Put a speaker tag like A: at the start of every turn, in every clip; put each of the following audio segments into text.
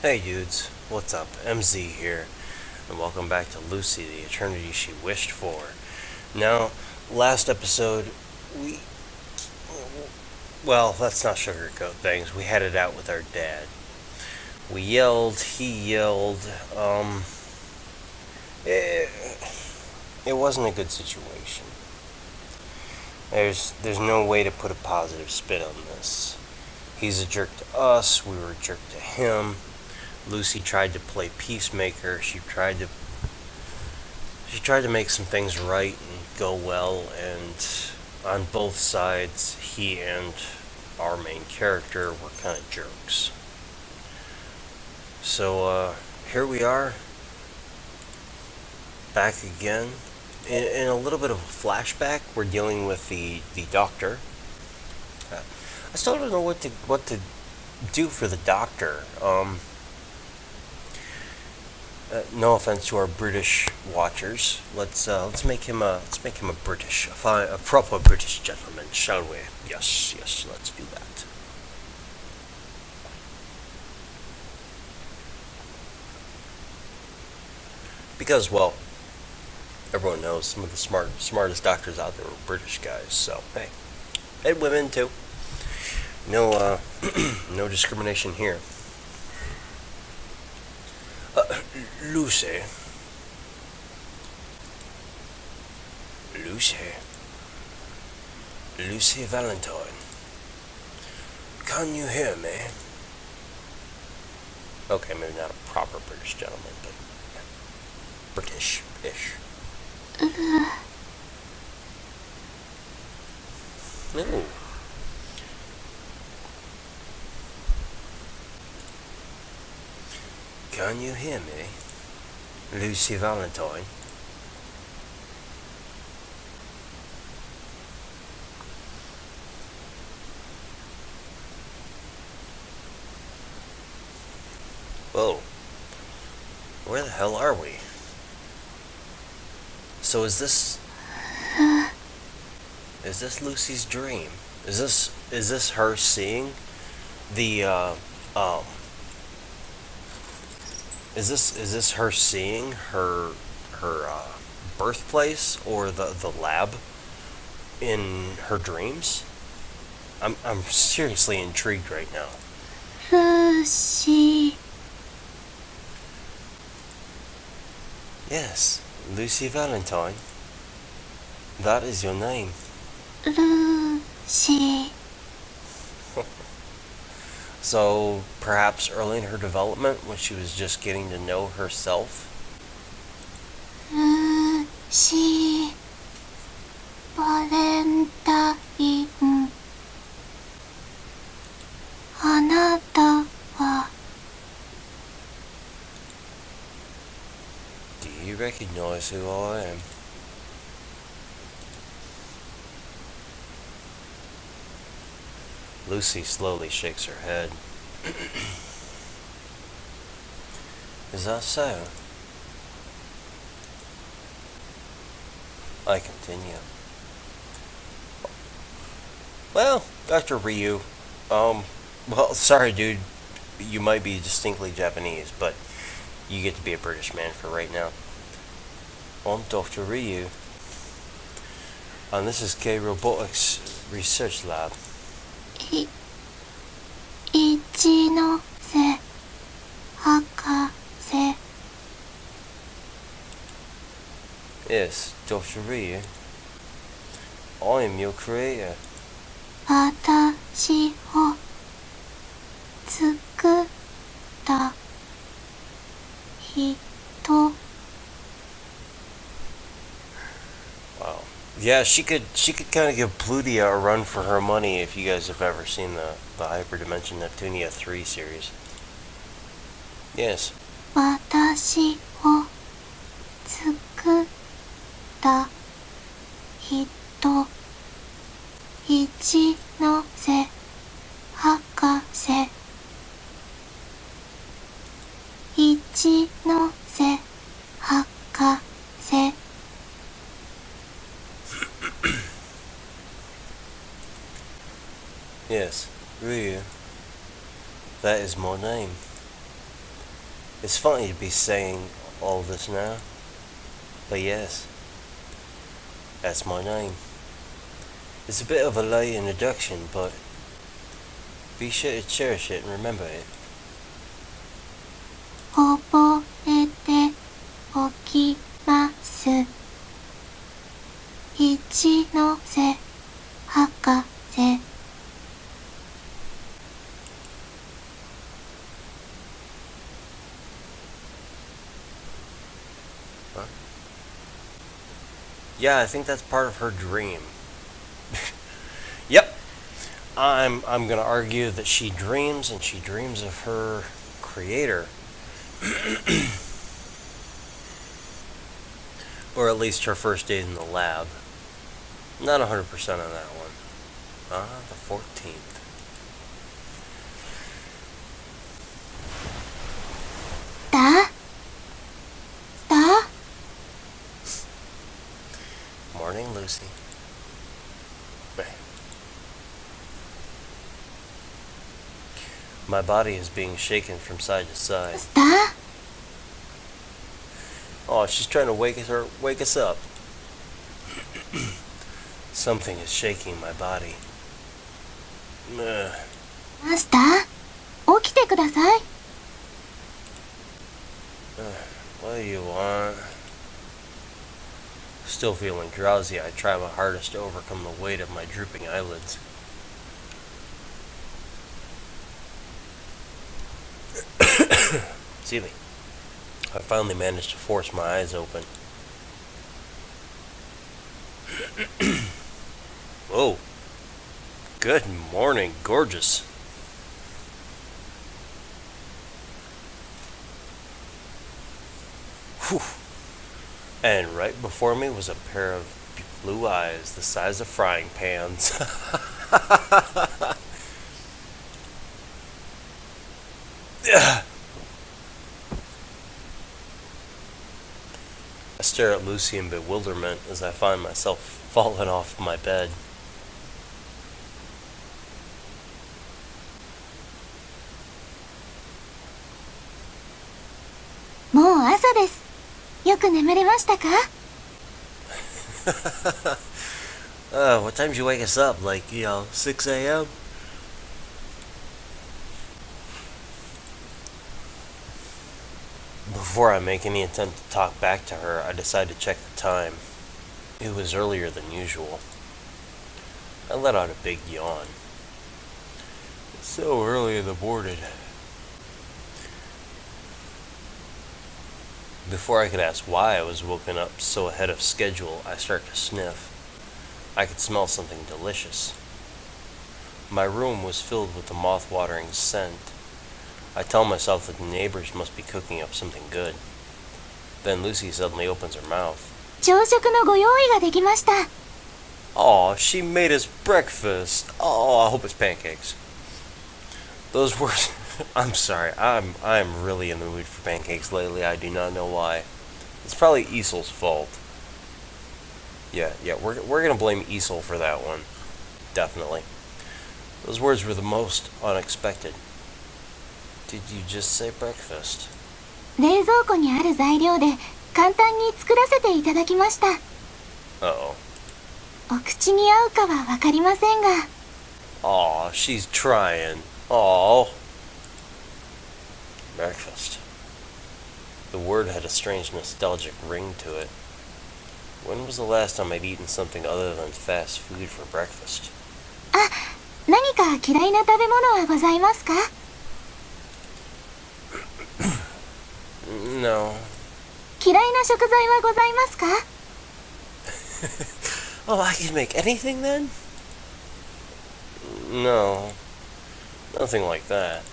A: Hey dudes, what's up? MZ here, and welcome back to Lucy, the eternity she wished for. Now, last episode, we. Well, let's not sugarcoat things. We had it out with our dad. We yelled, he yelled, it, it wasn't a good situation. There's no way to put a positive spin on this. He's a jerk to us, we were a jerk to him. Lucy tried to play peacemaker. She tried to make some things right and go well, and on both sides, he and our main character were kind of jerks. So here we are, back again. In a little bit of a flashback, we're dealing with the doctor. I still don't know what to do for the doctor. No offense to our British watchers. Let's make him a British, a proper British gentleman, shall we? Yes, let's do that. Because, well, everyone knows some of the smartest doctors out there are British guys. So hey, and women too. No, no discrimination here. Uh, Lucy, Lucy, Lucy Valentine. Can you hear me? Okay, maybe not a proper British gentleman, but British-ish. No. Can you hear me, Lucy Valentine? Whoa. Where the hell are we? So is this Lucy's dream? Is this her seeing the um is this her seeing her birthplace or the lab in her dreams? I'm seriously intrigued right now.
B: Lucy.
A: Yes, Lucy Valentine. That is your name.
B: Lucy.
A: So perhaps early in her development, when she was just getting to know herself.
B: Lucy. Valentine. あなたは
A: Do you recognize who I am? Lucy slowly shakes her head. Is that so? I continue. Well, Dr. Ryu, well, sorry dude, you might be distinctly Japanese, but you get to be a British man for right now. I'm Dr. Ryu, and this is K Robotics Research Lab.
B: 一ノ瀬博士
A: Yes, Dr. Ryu. I am your creator.
B: 私を作った人
A: Wow. Yeah, she could kind of give Plutia a run for her money if you guys have ever seen the Hyperdimension Neptunia 3 series. Yes.
B: 私を作った人一ノ瀬博士一ノ瀬博士
A: Yes, Ryu. That is my name. It's funny to be saying all this now, but yes, that's my name. It's a bit of a late introduction, but be sure to cherish it and remember it.
B: 覚えておきます。一ノ瀬博士。
A: Yeah, I think that's part of her dream. Yep. I'm gonna argue that she dreams, and she dreams of her creator. Or at least her first day in the lab. Not 100% on that one. The 14th.
B: Da?
A: Morning, Lucy. My body is being shaken from side to side.
B: だ
A: Oh, she's trying to wake us up. Something is shaking my body.
B: マスター起きてください。
A: What do you want? Still feeling drowsy, I try my hardest to overcome the weight of my drooping eyelids. Excuse me. I finally managed to force my eyes open. Oh, good morning, gorgeous. Whew. And right before me was a pair of blue eyes the size of frying pans. I stare at Lucy in bewilderment as I find myself falling off my bed.
B: もう朝です。よく眠れましたか？
A: What time did you wake us up? Like, 6 a.m.? Before I make any attempt to talk back to her, I decide to check the time. It was earlier than usual. I let out a big yawn. It's so early in the morning. Before I could ask why I was woken up so ahead of schedule, I start to sniff. I could smell something delicious. My room was filled with a moth-watering scent. I tell myself that the neighbors must be cooking up something good. Then Lucy suddenly opens her mouth.
B: 朝食のご用意ができました。
A: Aw, she made us breakfast. Oh, I hope it's pancakes. Those were... I'm sorry. I'm really in the mood for pancakes lately. I do not know why. It's probably Easel's fault. Yeah, we're gonna blame Easel for that one. Definitely. Those words were the most unexpected. Did you just say breakfast?
B: 冷蔵庫にある材料で簡単に作らせていただきました。
A: Uh-oh.
B: お口に合うかはわかりませんが。
A: Aw, she's trying. Aw. Breakfast. The word had a strange nostalgic ring to it. When was the last time I'd eaten something other than fast food for breakfast?
B: あ、何か嫌いな食べ物はございますか？
A: No.
B: 嫌いな食材はございますか？
A: Oh, I can make anything then? No. Nothing like that.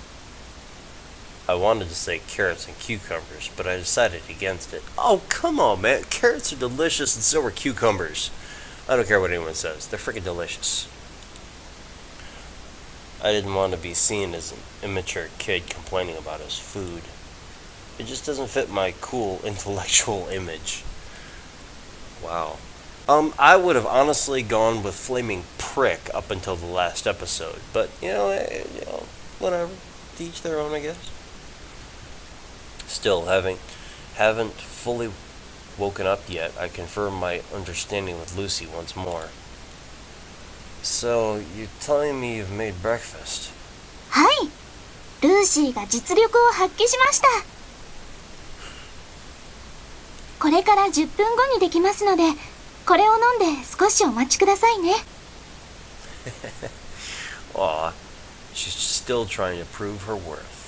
A: I wanted to say carrots and cucumbers, but I decided against it. Oh, come on, man. Carrots are delicious and so are cucumbers. I don't care what anyone says. They're freaking delicious. I didn't want to be seen as an immature kid complaining about his food. It just doesn't fit my cool intellectual image. Wow. I would have honestly gone with Flaming Prick up until the last episode, but whatever. To each their own, I guess. Still, haven't fully woken up yet, I confirm my understanding with Lucy once more. So, you're telling me you've made breakfast?
B: はい。ルーシーが実力を発揮しました。これから10分後にできますので、これを飲んで少しお待ちくださいね。
A: Aw, she's still trying to prove her worth.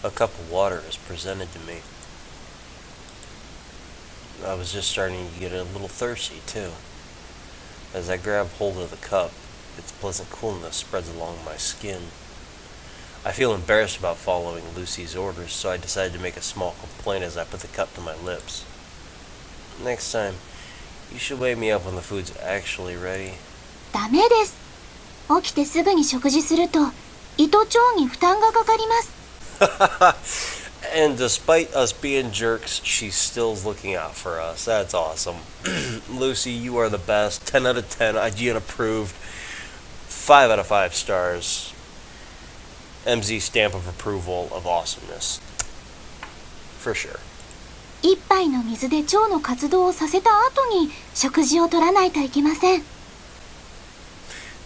A: A cup of water is presented to me. I was just starting to get a little thirsty, too. As I grab hold of the cup, its pleasant coolness spreads along my skin. I feel embarrassed about following Lucy's orders, so I decided to make a small complaint as I put the cup to my lips. Next time, you should wake me up when the food's actually ready.
B: ダメです。起きてすぐに食事すると、胃と腸に負担がかかります。
A: And despite us being jerks, she still's looking out for us. That's awesome. Lucy, you are the best. 10 out of 10. IGN approved. 5 out of 5 stars. MZ stamp of approval of awesomeness. For sure.
B: 一杯の水で腸の活動をさせた後に食事を取らないといけません。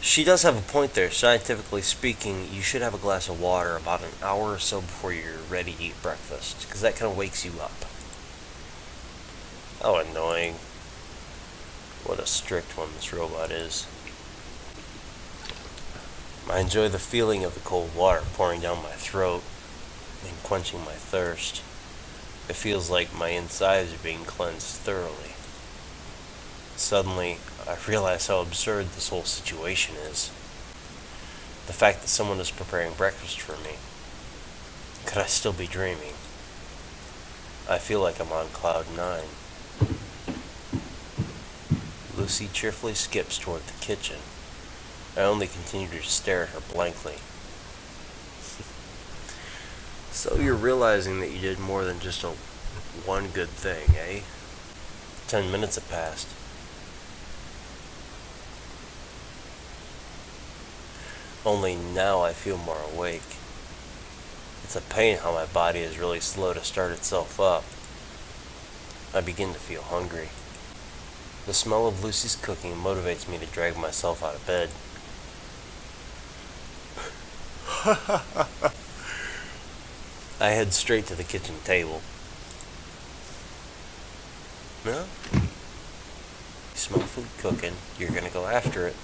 A: She does have a point there. Scientifically speaking, you should have a glass of water about an hour or so before you're ready to eat breakfast, because that kind of wakes you up. How annoying. What a strict one this robot is. I enjoy the feeling of the cold water pouring down my throat and quenching my thirst. It feels like my insides are being cleansed thoroughly. Suddenly, I realize how absurd this whole situation is. The fact that someone is preparing breakfast for me. Could I still be dreaming? I feel like I'm on cloud 9. Lucy cheerfully skips toward the kitchen. I only continue to stare at her blankly. So you're realizing that you did more than just one good thing, eh? 10 minutes have passed. Only now I feel more awake. It's a pain how my body is really slow to start itself up. I begin to feel hungry. The smell of Lucy's cooking motivates me to drag myself out of bed. I head straight to the kitchen table. No? You smell food cooking, you're gonna go after it.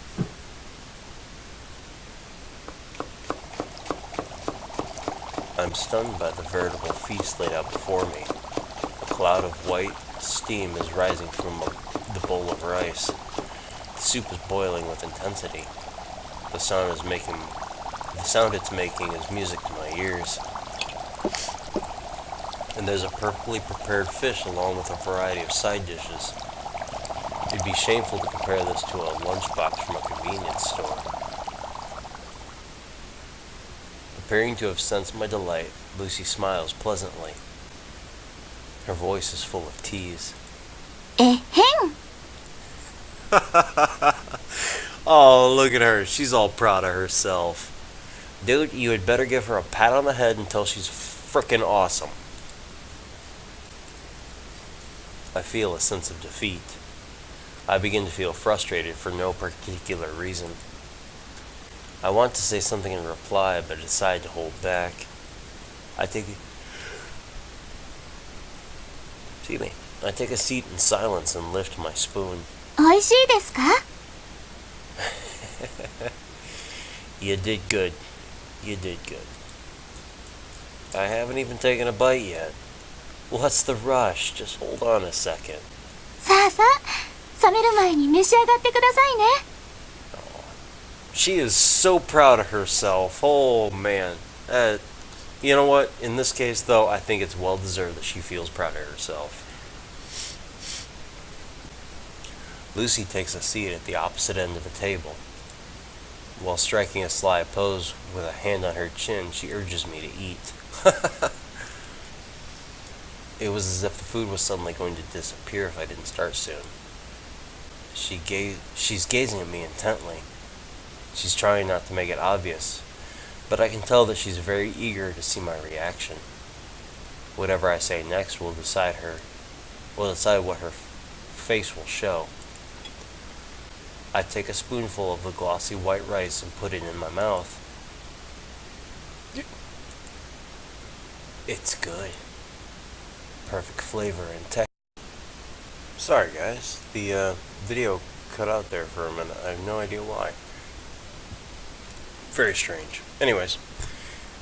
A: I'm stunned by the veritable feast laid out before me. A cloud of white steam is rising from the bowl of rice. The soup is boiling with intensity. The sound it's making is music to my ears. And there's a perfectly prepared fish along with a variety of side dishes. It'd be shameful to compare this to a lunchbox from a convenience store. Appearing to have sensed my delight, Lucy smiles pleasantly. Her voice is full of tease.
B: えへん。
A: Oh, look at her. She's all proud of herself. Dude, you had better give her a pat on the head and tell she's frickin' awesome. I feel a sense of defeat. I begin to feel frustrated for no particular reason. I want to say something in reply, but decide to hold back. I take a seat in silence and lift my spoon.
B: おいしいですか？
A: You did good. You did good. I haven't even taken a bite yet. What's the rush? Just hold on a second.
B: さあさあ、冷める前に召し上がってくださいね。
A: She is so proud of herself. Oh, man. You know what? In this case, though, I think it's well deserved that she feels proud of herself. Lucy takes a seat at the opposite end of the table. While striking a sly pose with a hand on her chin, she urges me to eat. It was as if the food was suddenly going to disappear if I didn't start soon. She's gazing at me intently. She's trying not to make it obvious, but I can tell that she's very eager to see my reaction. Whatever I say next will decide what her face will show. I take a spoonful of the glossy white rice and put it in my mouth. It's good. Perfect flavor and texture. Sorry guys, the video cut out there for a minute. I have no idea why. Very strange. Anyways,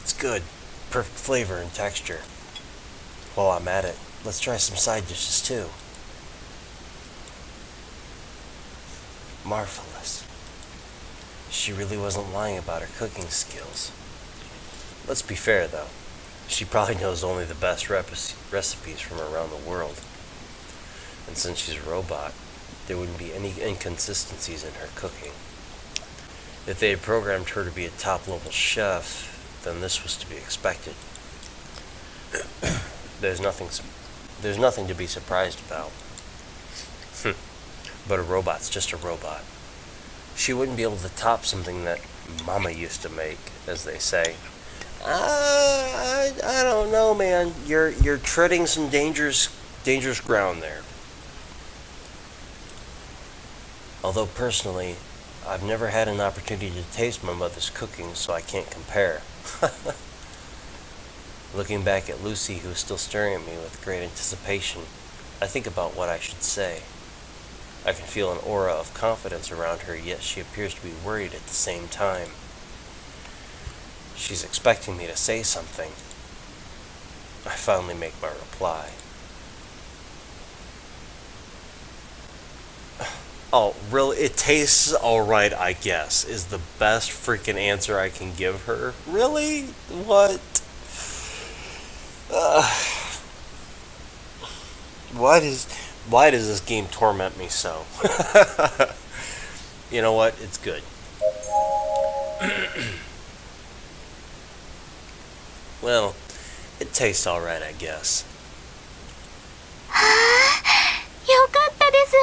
A: it's good. Perfect flavor and texture. While I'm at it, let's try some side dishes too. Marvelous. She really wasn't lying about her cooking skills. Let's be fair though. She probably knows only the best recipes from around the world. And since she's a robot, there wouldn't be any inconsistencies in her cooking. If they had programmed her to be a top-level chef, then this was to be expected. There's nothing to be surprised about. But a robot's just a robot. She wouldn't be able to top something that Mama used to make, as they say. I don't know, man. You're treading some dangerous ground there. Although personally, I've never had an opportunity to taste my mother's cooking, so I can't compare. Looking back at Lucy, who is still staring at me with great anticipation, I think about what I should say. I can feel an aura of confidence around her, yet she appears to be worried at the same time. She's expecting me to say something. I finally make my reply. Oh, really? It tastes alright, I guess, is the best freaking answer I can give her. Really? What? Why does this game torment me so? You know what? It's good. Well, it tastes alright, I guess.
B: よかったです。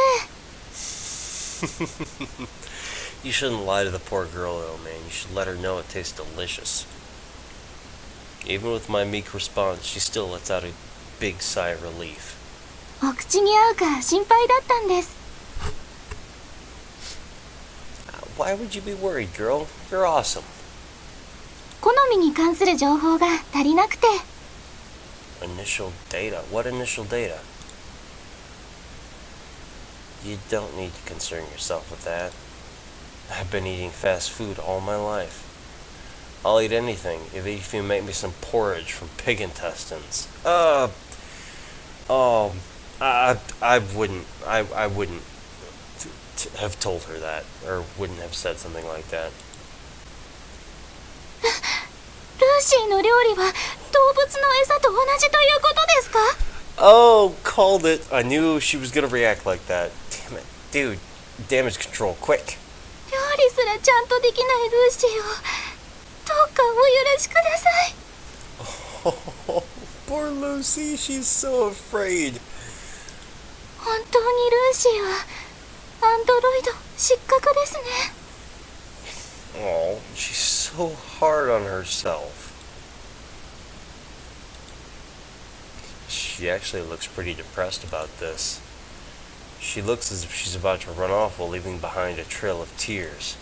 A: You shouldn't lie to the poor girl, though, man. You should let her know it tastes delicious. Even with my meek response, she still lets out a big sigh of relief.
B: お口に合うか心配だったんです。
A: Why would you be worried, girl? You're awesome.
B: 好みに関する情報が足りなくて。
A: Initial data? What initial data? You don't need to concern yourself with that. I've been eating fast food all my life. I'll eat anything if you make me some porridge from pig intestines. I wouldn't have told her that, or wouldn't have said something like that.
B: ルーシーの料理は動物の餌と同じということですか？
A: Oh, called it. I knew she was gonna react like that. Damn it. Dude, damage control, quick.
B: 料理すらちゃんとできないルーシーをどうかお許しください。
A: Oh, poor Lucy, she's so afraid.
B: 本当にルーシーはアンドロイド失格ですね。
A: Oh, she's so hard on herself. She actually looks pretty depressed about this. She looks as if she's about to run off while leaving behind a trail of tears.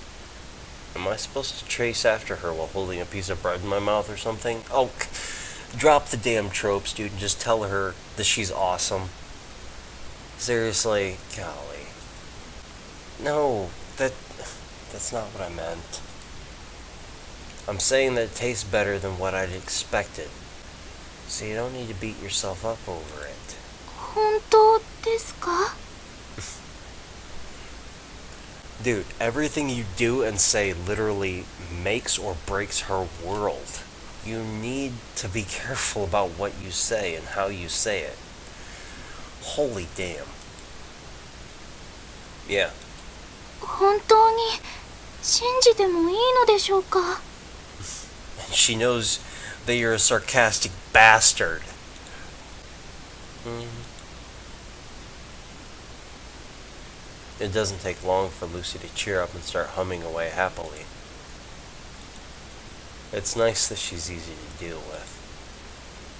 A: Am I supposed to chase after her while holding a piece of bread in my mouth or something? Oh, drop the damn tropes, dude, and just tell her that she's awesome. Seriously, golly. No, that's not what I meant. I'm saying that it tastes better than what I'd expected. So you don't need to beat yourself up over it.
B: 本当ですか？
A: Dude, everything you do and say literally makes or breaks her world. You need to be careful about what you say and how you say it. Holy damn. Yeah.
B: 本当に信じてもいいのでしょうか？
A: And she knows that you're a sarcastic bastard. It doesn't take long for Lucy to cheer up and start humming away happily. It's nice that she's easy to deal with.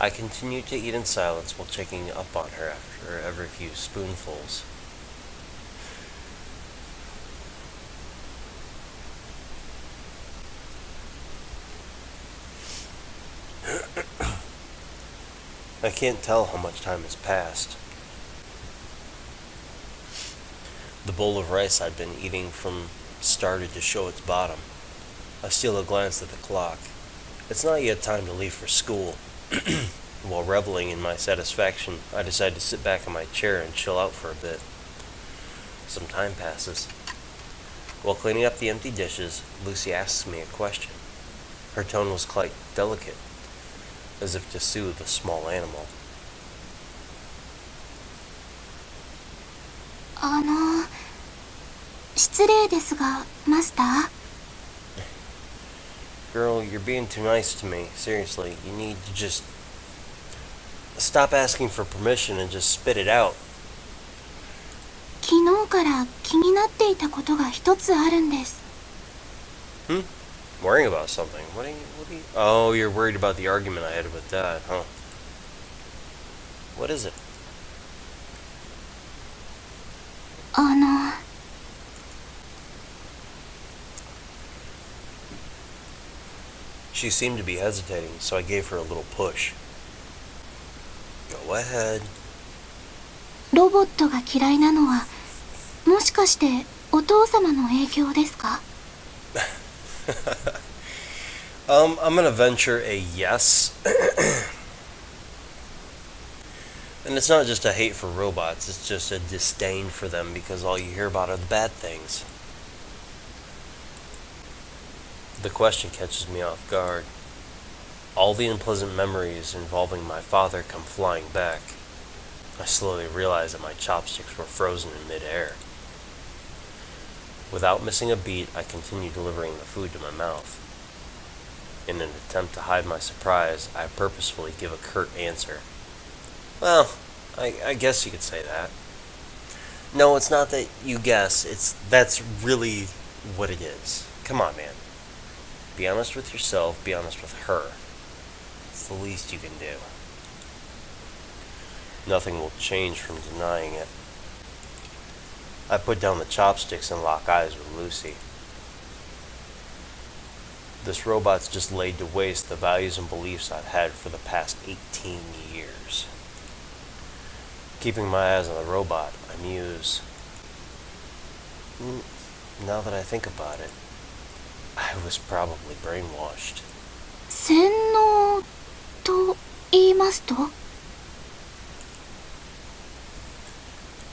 A: I continue to eat in silence while checking up on her after every few spoonfuls. I can't tell how much time has passed. The bowl of rice I'd been eating from started to show its bottom. I steal a glance at the clock. It's not yet time to leave for school. While reveling in my satisfaction, I decide to sit back in my chair and chill out for a bit. Some time passes. While cleaning up the empty dishes, Lucy asks me a question. Her tone was quite delicate, as if to soothe a small animal.
B: あの、失礼ですが、マスター
A: Girl, you're being too nice to me. Seriously, you need to just stop asking for permission and just spit it out.
B: 昨日から気になっていたことが一つあるんです。
A: Worrying about something. What are you... Oh, you're worried about the argument I had with Dad, huh? What is it?
B: あの、
A: She seemed to be hesitating, so I gave her a little push. Go ahead.
B: ロボットが嫌いなのは、もしかしてお父様の影響ですか
A: I'm gonna venture a yes. And it's not just a hate for robots, it's just a disdain for them because all you hear about are the bad things. The question catches me off guard. All the unpleasant memories involving my father come flying back. I slowly realize that my chopsticks were frozen in midair. Without missing a beat, I continue delivering the food to my mouth. In an attempt to hide my surprise, I purposefully give a curt answer. Well, I guess you could say that. No, it's not that you guess, that's really what it is. Come on, man. Be honest with yourself, be honest with her. It's the least you can do. Nothing will change from denying it. I put down the chopsticks and lock eyes with Lucy. This robot's just laid to waste the values and beliefs I've had for the past 18 years. Keeping my eyes on the robot, I muse. Now that I think about it, I was probably brainwashed.
B: 洗脳と言いますと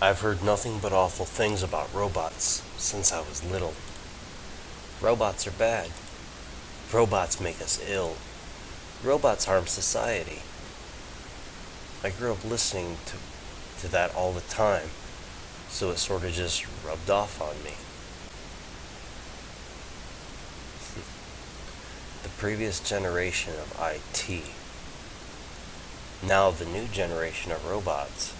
A: I've heard nothing but awful things about robots since I was little. Robots are bad. Robots make us ill. Robots harm society. I grew up listening to that all the time, so it sort of just rubbed off on me. The previous generation of IT. Now the new generation of robots.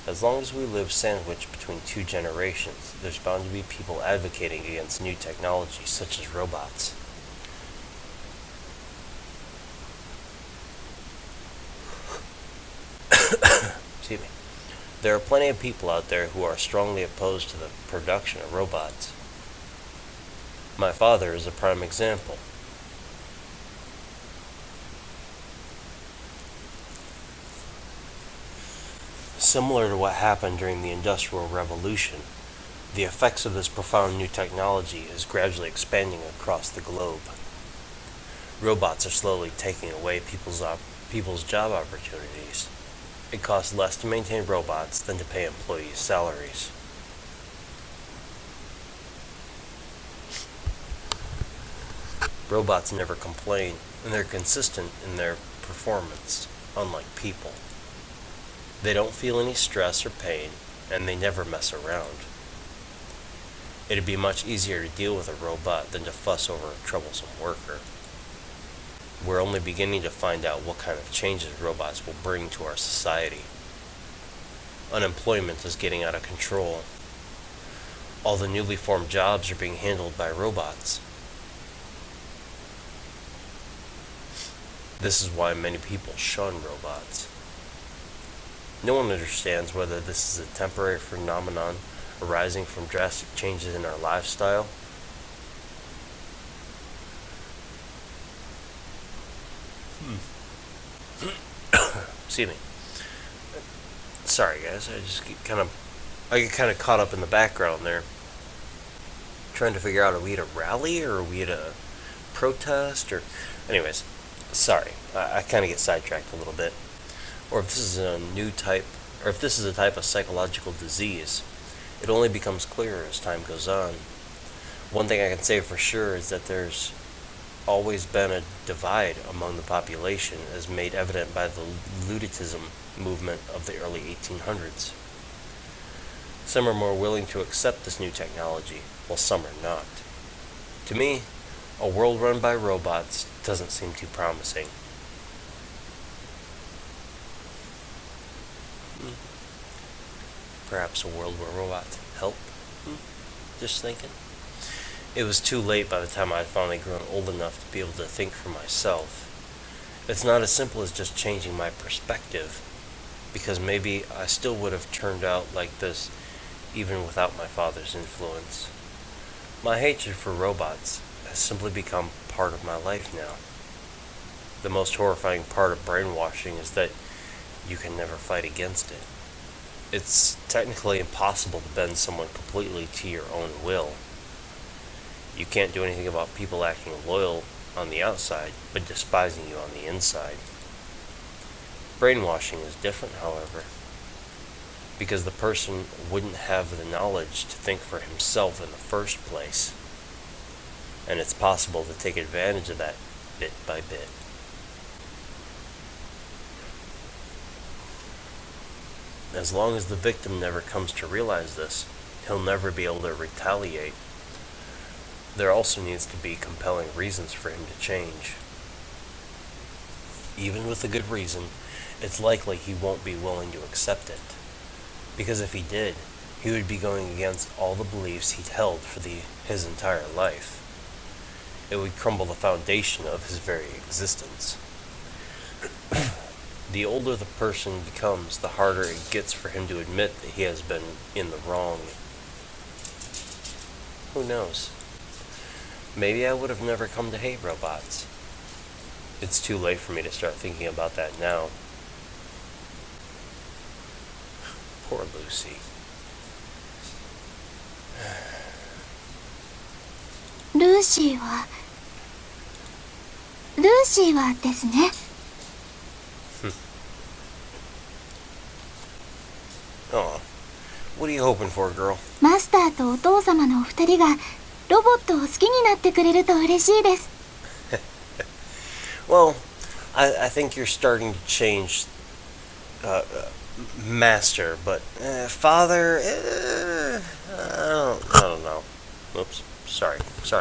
A: As long as we live sandwiched between two generations, there's bound to be people advocating against new technology such as robots. Excuse me. There are plenty of people out there who are strongly opposed to the production of robots. My father is a prime example. Similar to what happened during the Industrial Revolution, the effects of this profound new technology is gradually expanding across the globe. Robots are slowly taking away people's job opportunities. It costs less to maintain robots than to pay employees' salaries. Robots never complain, and they're consistent in their performance, unlike people. They don't feel any stress or pain, and they never mess around. It'd be much easier to deal with a robot than to fuss over a troublesome worker. We're only beginning to find out what kind of changes robots will bring to our society. Unemployment is getting out of control. All the newly formed jobs are being handled by robots. This is why many people shun robots. No one understands whether this is a temporary phenomenon arising from drastic changes in our lifestyle. Excuse me. Sorry, guys. I get kind of caught up in the background there, trying to figure out, are we at a rally or are we at a protest? Or, anyways, sorry. I kind of get sidetracked a little bit. Or if this is a new type, or if this is a type of psychological disease, it only becomes clearer as time goes on. One thing I can say for sure is that there's always been a divide among the population, as made evident by the luddism movement of the early 1800s. Some are more willing to accept this new technology, while some are not. To me, a world run by robots doesn't seem too promising. Perhaps a world where robots help? Just thinking. It was too late by the time I had finally grown old enough to be able to think for myself. It's not as simple as just changing my perspective, because maybe I still would have turned out like this even without my father's influence. My hatred for robots has simply become part of my life now. The most horrifying part of brainwashing is that you can never fight against it. It's technically impossible to bend someone completely to your own will. You can't do anything about people acting loyal on the outside, but despising you on the inside. Brainwashing is different, however, because the person wouldn't have the knowledge to think for himself in the first place, and it's possible to take advantage of that bit by bit. As long as the victim never comes to realize this, he'll never be able to retaliate. There also needs to be compelling reasons for him to change. Even with a good reason, it's likely he won't be willing to accept it. Because if he did, he would be going against all the beliefs he'd held for his entire life. It would crumble the foundation of his very existence. The older the person becomes, the harder it gets for him to admit that he has been in the wrong. Who knows? Maybe I would have never come to hate robots. It's too late for me to start thinking about that now. Poor Lucy.
B: ルーシーはですね。
A: Aw, what are you hoping for, girl?
B: マスターとお父様のお二人がロボットを好きになってくれると嬉しいです。
A: Well, I think you're starting to change, master, but father, I don't know. Oops, sorry,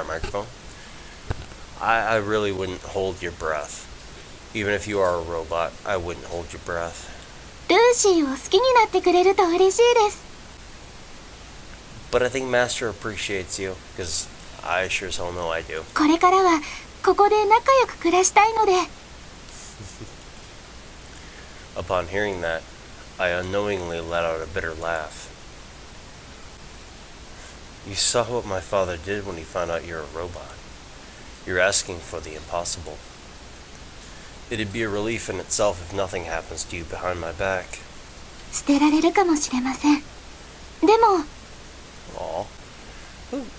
A: microphone. I really wouldn't hold your breath. Even if you are a robot, I wouldn't hold your breath.
B: ルーシーを好きになってくれると嬉しいです。
A: But I think Master appreciates you, because I sure as hell know I do.
B: これからはここで仲良く暮らしたいので。
A: Upon hearing that, I unknowingly let out a bitter laugh. You saw what my father did when he found out you're a robot. You're asking for the impossible. It'd be a relief in itself if nothing happens to you behind my back.
B: 捨てられるかもしれません。でも、
A: Aw.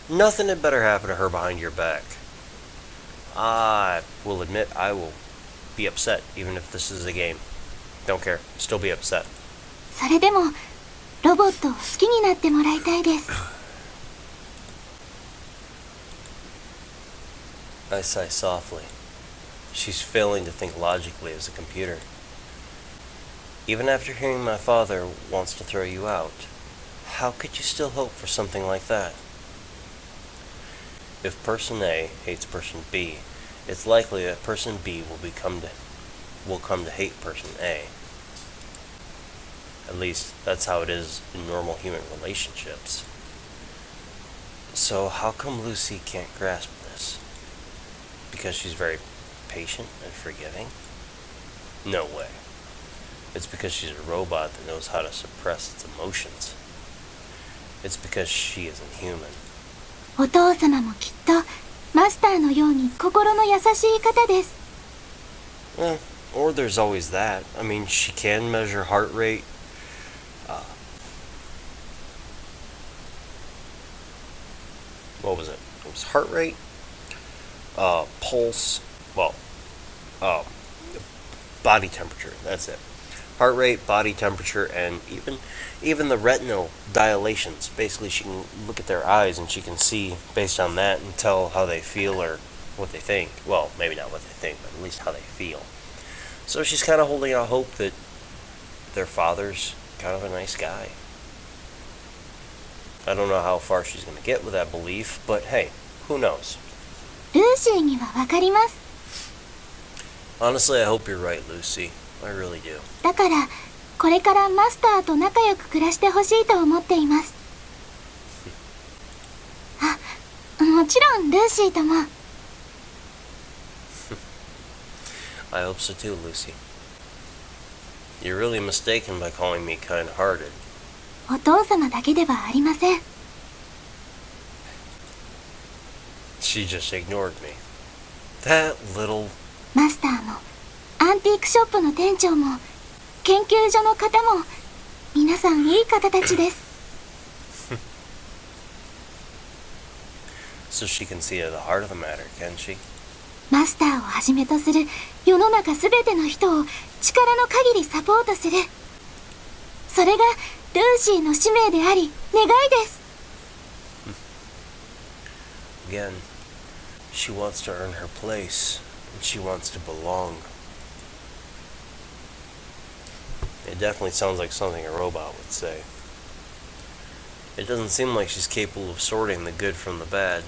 A: Nothing had better happen to her behind your back. I will admit I will be upset even if this is a game. Don't care. Still be upset.
B: それでもロボットを好きになってもらいたいです。
A: I sigh softly. She's failing to think logically as a computer. Even after hearing my father wants to throw you out, how could you still hope for something like that? If person A hates person B, it's likely that person B will come to hate person A. At least, that's how it is in normal human relationships. So how come Lucy can't grasp this? Because she's very patient and forgiving? No way. It's because she's a robot that knows how to suppress its emotions. It's because she isn't human.
B: お父様もきっとマスターのように心の優しい方です。
A: Or there's always that. I mean, she can measure heart rate. What was it? It was heart rate, pulse, body temperature. That's it. Heart rate, body temperature, and even the retinal dilations. Basically, she can look at their eyes and she can see based on that and tell how they feel or what they think. Well, maybe not what they think, but at least how they feel. So she's kind of holding out hope that their father's kind of a nice guy. I don't know how far she's going to get with that belief, but hey, who knows?
B: ルーシーにはわかります。
A: Honestly, I hope you're right, Lucy. I really do.
B: だからこれからマスターと仲良く暮らしてほしいと思っています。あ、もちろんルーシーとも。
A: I hope so too, Lucy. You're really mistaken by calling me kind-hearted.
B: お父様だけではありません。
A: She just ignored me. That little...
B: マスターもアンティークショップの店長も研究所の方も皆さんいい方たちです。
A: So she can see the heart of the matter, can she?
B: マスターをはじめとする世の中すべての人を力の限りサポートする。それがルーシーの使命であり願いです。
A: Again, she wants to earn her place, and she wants to belong. It definitely sounds like something a robot would say. It doesn't seem like she's capable of sorting the good from the bad.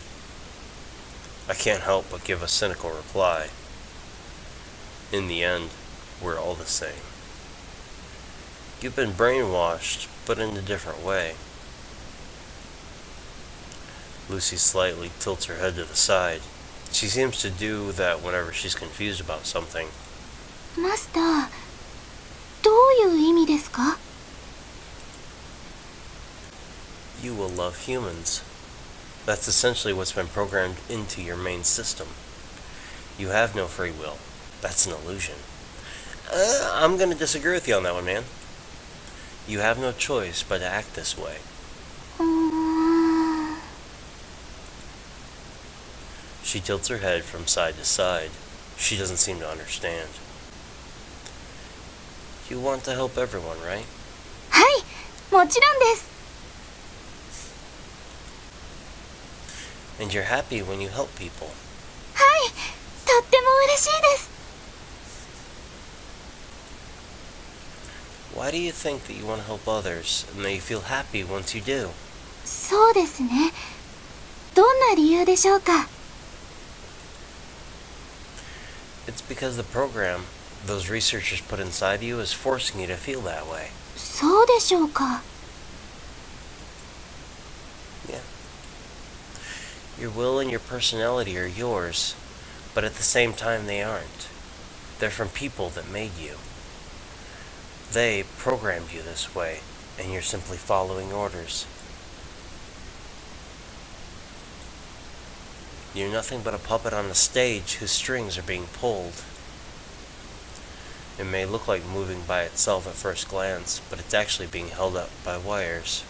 A: I can't help but give a cynical reply. In the end, we're all the same. You've been brainwashed, but in a different way. Lucy slightly tilts her head to the side. She seems to do that whenever she's confused about something.
B: マスター、どういう意味ですか？
A: You will love humans. That's essentially what's been programmed into your main system. You have no free will. That's an illusion. I'm going to disagree with you on that one, man. You have no choice but to act this way. She tilts her head from side to side. She doesn't seem to understand. You want to help everyone, right?
B: はい、もちろんです。
A: And you're happy when you help people.
B: はい、とっても嬉しいです。
A: Why do you think that you want to help others and that you feel happy once you do?
B: そうですね。どんな理由でしょうか？
A: It's because the program those researchers put inside you is forcing you to feel that way.
B: そうでしょうか。
A: Yeah. Your will and your personality are yours, but at the same time they aren't. They're from people that made you. They programmed you this way, and you're simply following orders. You're nothing but a puppet on a stage whose strings are being pulled. It may look like moving by itself at first glance, but it's actually being held up by wires.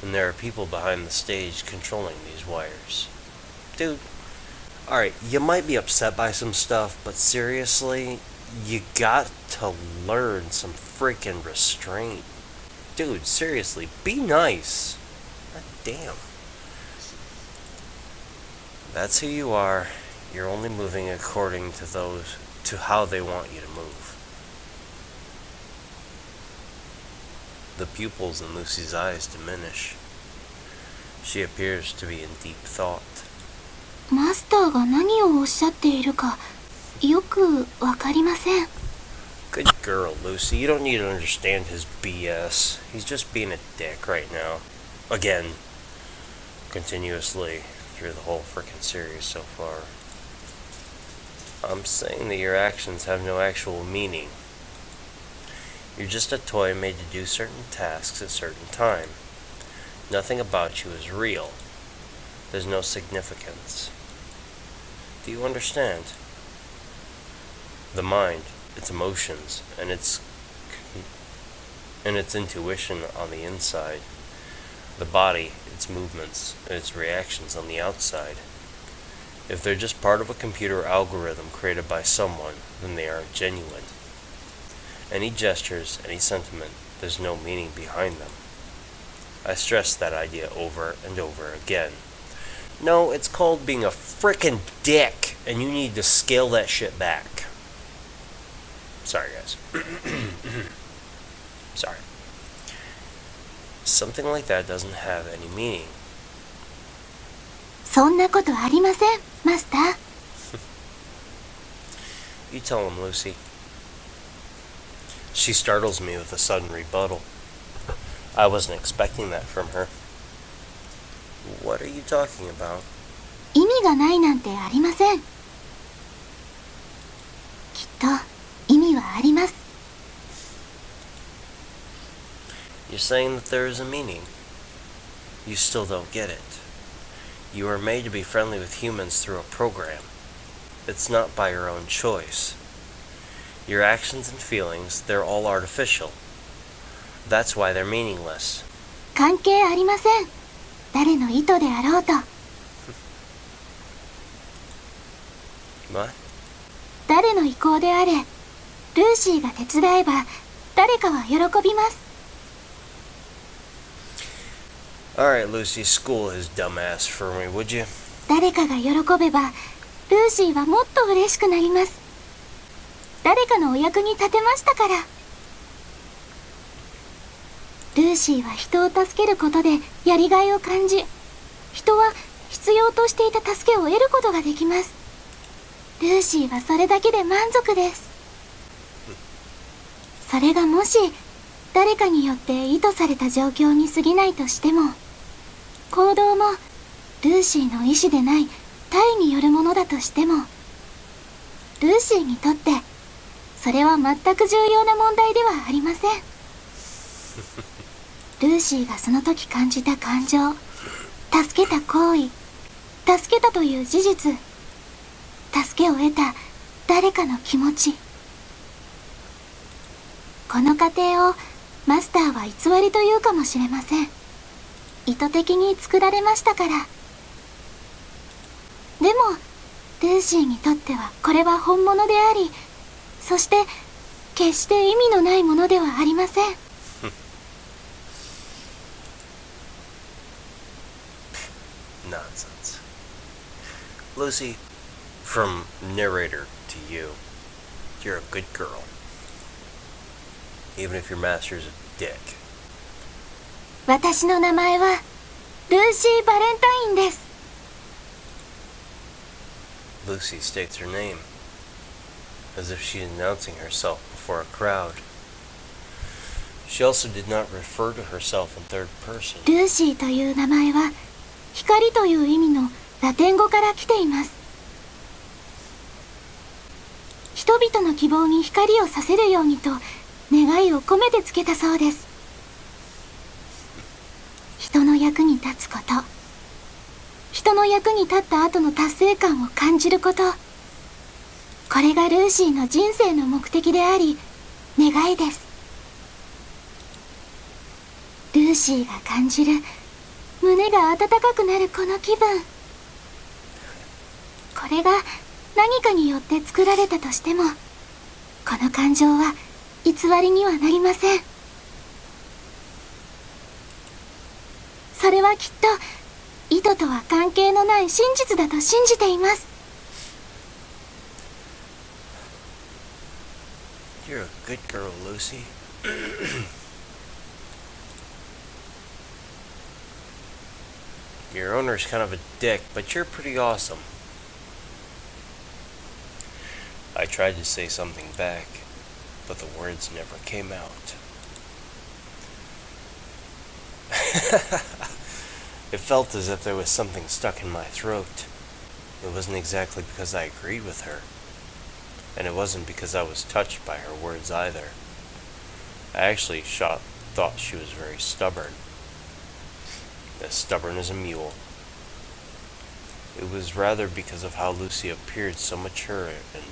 A: And there are people behind the stage controlling these wires. Dude, alright, you might be upset by some stuff, but seriously, you got to learn some freaking restraint. Dude, seriously, be nice. God damn. That's who you are. You're only moving according to how they want you to move. The pupils in Lucy's eyes diminish. She appears to be in deep thought.
B: マスターが何をおっしゃっているかよくわかりません。
A: Good girl, Lucy. You don't need to understand his BS. He's just being a dick right now. Again. Continuously through the whole freaking series so far. I'm saying that your actions have no actual meaning. You're just a toy made to do certain tasks at certain time. Nothing about you is real. There's no significance. Do you understand? The mind, its emotions, and its intuition on the inside. The body, its movements, and its reactions on the outside. If they're just part of a computer algorithm created by someone, then they aren't genuine. Any gestures, any sentiment, there's no meaning behind them. I stress that idea over and over again. No, it's called being a frickin' dick, and you need to scale that shit back. Sorry, guys. Sorry. Something like that doesn't have any meaning.
B: そんなことありません、マスター。
A: You tell him, Lucy. She startles me with a sudden rebuttal. I wasn't expecting that from her. What are you talking about?
B: 意味がないなんてありません。きっと意味はあります。
A: You're saying that there is a meaning. You still don't get it. You are made to be friendly with humans through a program. It's not by your own choice. Your actions and feelings, they're all artificial. That's why they're meaningless.
B: 関係ありません。誰の意図であろうと。
A: What?
B: 誰の意向であれ、ルーシーが手伝えば誰かは喜びます。
A: Alright, Lucy, school his dumb ass for me, would you?
B: 誰かが喜べばルーシーはもっと嬉しくなります。誰かのお役に立てましたから。ルーシーは人を助けることでやりがいを感じ、人は必要としていた助けを得ることができます。ルーシーはそれだけで満足です。それがもし誰かによって意図された状況に過ぎないとしても、行動もルーシーの意思でない他意によるものだとしても、ルーシーにとってそれは全く重要な問題ではありません。ルーシーがその時感じた感情、助けた行為、助けたという事実、助けを得た誰かの気持ち。この過程をマスターは偽りというかもしれません。意図的に作られましたから。でもルーシーにとってはこれは本物であり、そして決して意味のないものではありません。
A: Nonsense. Lucy, from narrator to you, you're a good girl. Even if your master's a dick.
B: 私の名前はルーシー・バレンタインです。
A: Lucy states her name, as if she's announcing herself before a crowd. She also did not refer to herself in third person.
B: ルーシーという名前は光という意味のラテン語から来ています。人々の希望に光をさせるようにと願いを込めてつけたそうです。人の役に立つこと、人の役に立った後の達成感を感じること、これがルーシーの人生の目的であり、願いです。ルーシーが感じる胸が温かくなるこの気分、これが何かによって作られたとしても、この感情は偽りにはなりません。それはきっと意図とは関係のない真実だと信じています。
A: You're a good girl, Lucy. Your owner's kind of a dick, but you're pretty awesome. I tried to say something back, but the words never came out. It felt as if there was something stuck in my throat. It wasn't exactly because I agreed with her. And it wasn't because I was touched by her words either. I actually thought she was very stubborn. As stubborn as a mule. It was rather because of how Lucy appeared so mature and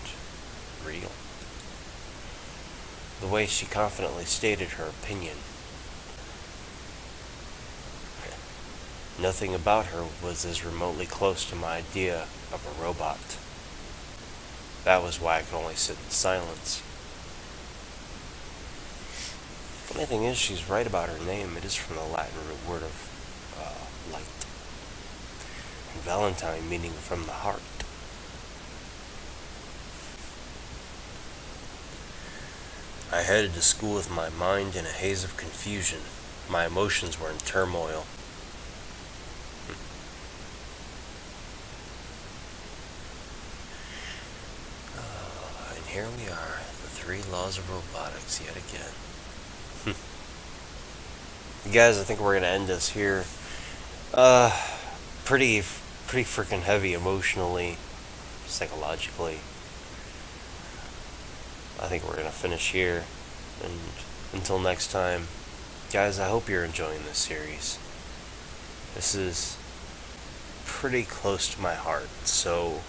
A: real. The way she confidently stated her opinion. Nothing about her was as remotely close to my idea of a robot. That was why I could only sit in silence. Funny thing is, she's right about her name. It is from the Latin root word of light. And Valentine meaning from the heart. I headed to school with my mind in a haze of confusion. My emotions were in turmoil. And here we are, the 3 laws of robotics yet again. Guys, I think we're gonna end this here. Pretty freaking heavy emotionally, psychologically. I think we're gonna finish here. And until next time, guys, I hope you're enjoying this series. This is pretty close to my heart, so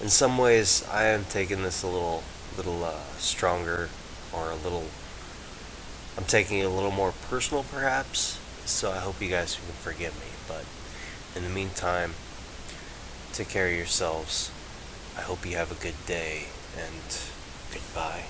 A: in some ways I am taking this a little stronger, or I'm taking it a little more personal perhaps, so I hope you guys can forgive me. But in the meantime, take care of yourselves. I hope you have a good day, and goodbye.